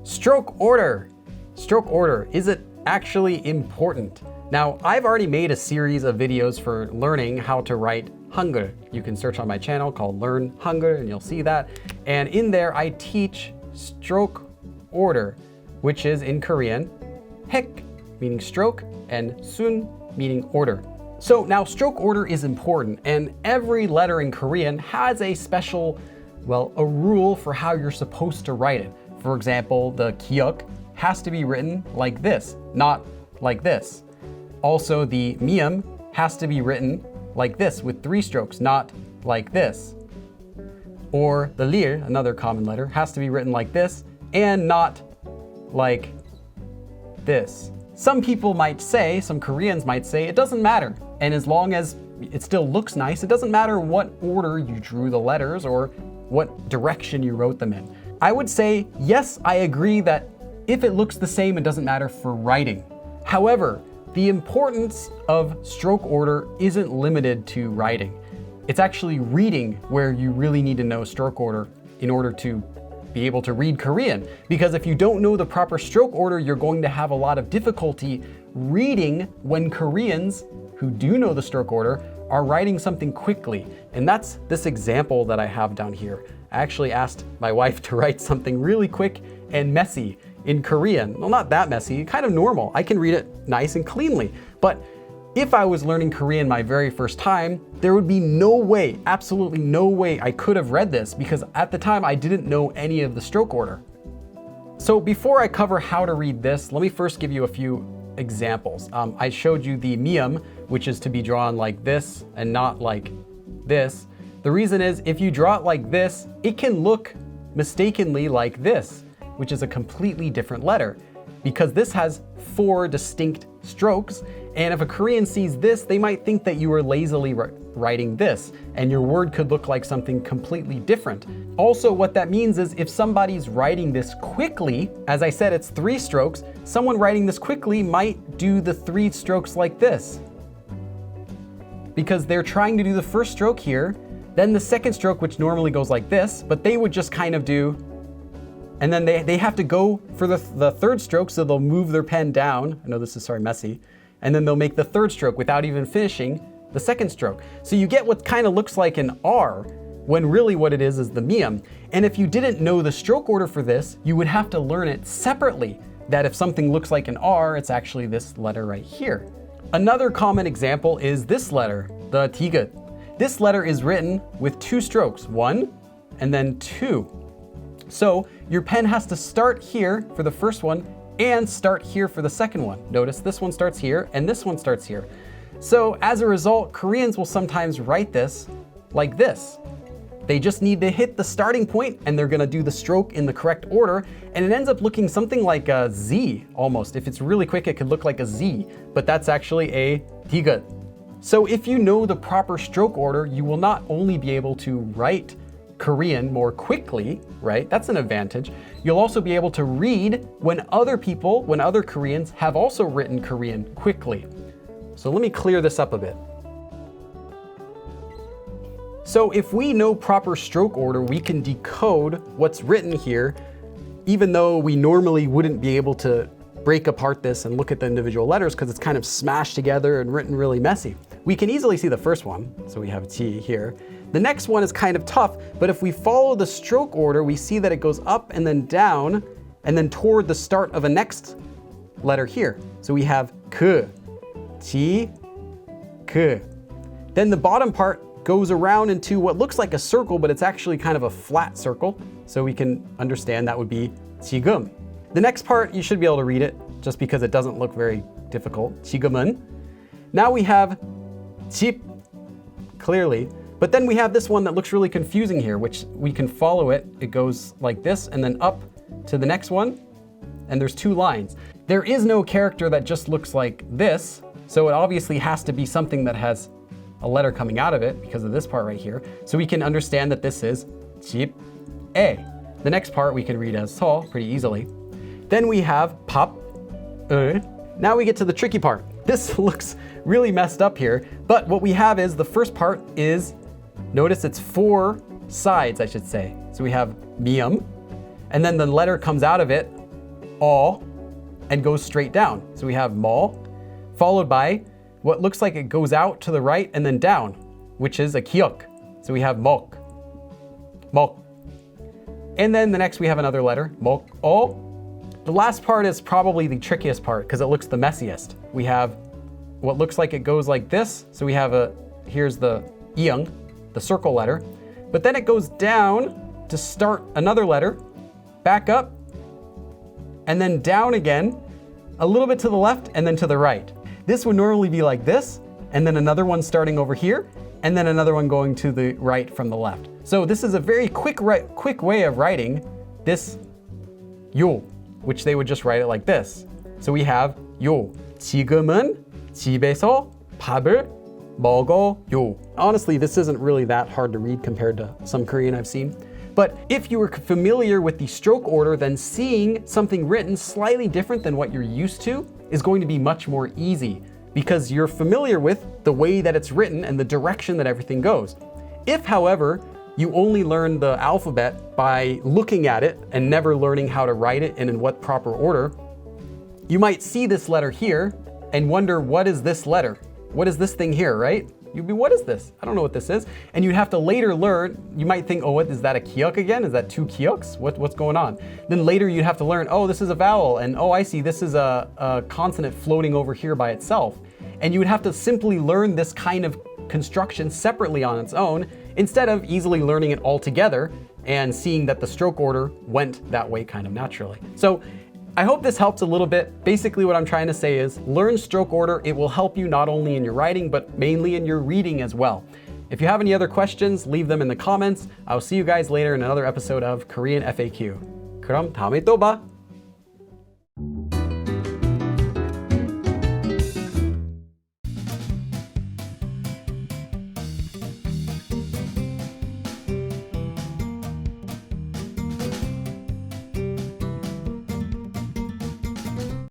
Stroke order. Stroke order, is it actually important? Now, I've already made a series of videos for learning how to write Hangul. You can search on my channel called Learn Hangul and you'll see that. And in there, I teach stroke order, which is in Korean, hek, meaning stroke, and sun, meaning order. So now stroke order is important, and every letter in Korean has a special, well, a rule for how you're supposed to write it. For example, the 기역 has to be written like this, not like this. Also, the mium has to be written like this with 3 strokes, not like this. Or the lir, another common letter, has to be written like this and not like this. Some people might say, some Koreans might say, it doesn't matter. And as long as it still looks nice, it doesn't matter what order you drew the letters or what direction you wrote them in. I would say, yes, I agree that if it looks the same, it doesn't matter for writing. However, the importance of stroke order isn't limited to writing. It's actually reading where you really need to know stroke order in order to be able to read Korean. Because if you don't know the proper stroke order, you're going to have a lot of difficulty reading when Koreans who do know the stroke order are writing something quickly. And that's this example that I have down here. I actually asked my wife to write something really quick and messy in Korean. Well, not that messy, kind of normal. I can read it nice and cleanly. But if I was learning Korean my very first time, there would be no way, absolutely no way I could have read this because at the time I didn't know any of the stroke order. So before I cover how to read this, let me first give you a few examples. I showed you the mium, which is to be drawn like this and not like this. The reason is if you draw it like this, it can look mistakenly like this, which is a completely different letter because this has 4 distinct strokes. And if a Korean sees this, they might think that you are lazily writing this and your word could look like something completely different. Also, what that means is if somebody's writing this quickly, as I said, it's 3 strokes, someone writing this quickly might do the 3 strokes like this because they're trying to do the first stroke here, then the second stroke, which normally goes like this, but they would just kind of do, and then they have to go for the third stroke, so they'll move their pen down. I know this is messy. And then they'll make the third stroke without even finishing the second stroke. So you get what kind of looks like an R, when really what it is the mium. And if you didn't know the stroke order for this, you would have to learn it separately, that if something looks like an R, it's actually this letter right here. Another common example is this letter, the tigut. This letter is written with 2 strokes, 1 and then 2. So your pen has to start here for the first one and start here for the second one. Notice this one starts here and this one starts here. So as a result, Koreans will sometimes write this like this. They just need to hit the starting point and they're gonna do the stroke in the correct order, and it ends up looking something like a Z almost. If it's really quick, it could look like a Z, but that's actually a tigut. So if you know the proper stroke order, you will not only be able to write Korean more quickly, right? That's an advantage. You'll also be able to read when other Koreans have also written Korean quickly. So let me clear this up a bit. So if we know proper stroke order, we can decode what's written here, even though we normally wouldn't be able to break apart this and look at the individual letters because it's kind of smashed together and written really messy. We can easily see the first one, so we have T here. The next one is kind of tough, but if we follow the stroke order, we see that it goes up and then down, and then toward the start of a next letter here. So we have K, T, K. Then the bottom part goes around into what looks like a circle, but it's actually kind of a flat circle. So we can understand that would be 지금. The next part, you should be able to read it just because it doesn't look very difficult. 지금은. Now we have 집, clearly. But then we have this one that looks really confusing here, which we can follow it. It goes like this and then up to the next one. And there's 2 lines. There is no character that just looks like this. So it obviously has to be something that has a letter coming out of it because of this part right here. So we can understand that this is 집, 에. The next part we can read as 서 pretty easily. Then we have 밥, 을. Now we get to the tricky part. This looks really messed up here, but what we have is the first part is, notice it's 4 sides, I should say. So we have mium, and then the letter comes out of it and goes straight down. So we have mo, followed by what looks like it goes out to the right and then down, which is a kiok. So we have mok. And then the next we have another letter, mok, o. The last part is probably the trickiest part because it looks the messiest. We have what looks like it goes like this. So we have here's the iang, the circle letter, but then it goes down to start another letter, back up, and then down again, a little bit to the left and then to the right. This would normally be like this, and then another one starting over here, and then another one going to the right from the left. So this is a very quick way of writing this 요, which they would just write it like this. So we have 요, 지금은 집에서 밥을 먹어요. Honestly, this isn't really that hard to read compared to some Korean I've seen. But if you were familiar with the stroke order, then seeing something written slightly different than what you're used to is going to be much more easy because you're familiar with the way that it's written and the direction that everything goes. If, however, you only learn the alphabet by looking at it and never learning how to write it and in what proper order, you might see this letter here and wonder, what is this letter? What is this thing here, right? You'd be, what is this? I don't know what this is. And you'd have to later learn, you might think, oh, what is that, a kiok again? Is that two kioks? What's going on? Then later you'd have to learn, oh, this is a vowel. And oh, I see, this is a consonant floating over here by itself. And you would have to simply learn this kind of construction separately on its own, instead of easily learning it all together and seeing that the stroke order went that way kind of naturally. So I hope this helps a little bit. Basically what I'm trying to say is learn stroke order. It will help you not only in your writing, but mainly in your reading as well. If you have any other questions, leave them in the comments. I'll see you guys later in another episode of Korean FAQ. 그럼 다음에 또 봐.